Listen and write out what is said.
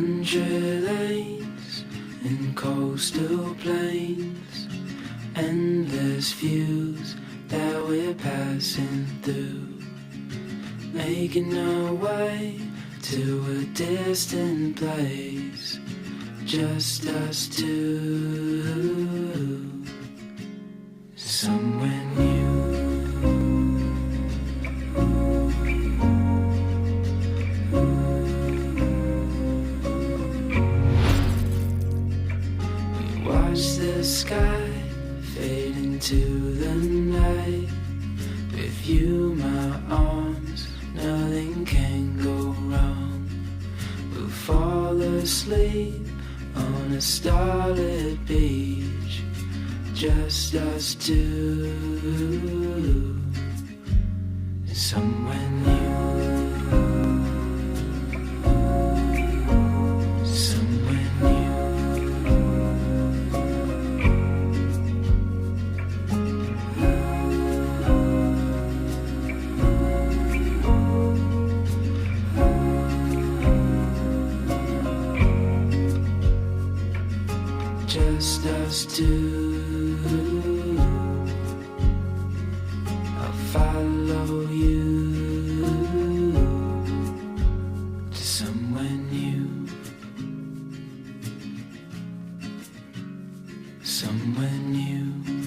100 lanes in coastal plains, endless views that we're passing through, making our way to a distant place, just us two, somewhere new. The sky fade into the night. With you, my arms, nothing can go wrong. We'll fall asleep on a starlit beach, just us two, somewhere new. Just us two, I'll follow you to somewhere new, somewhere new.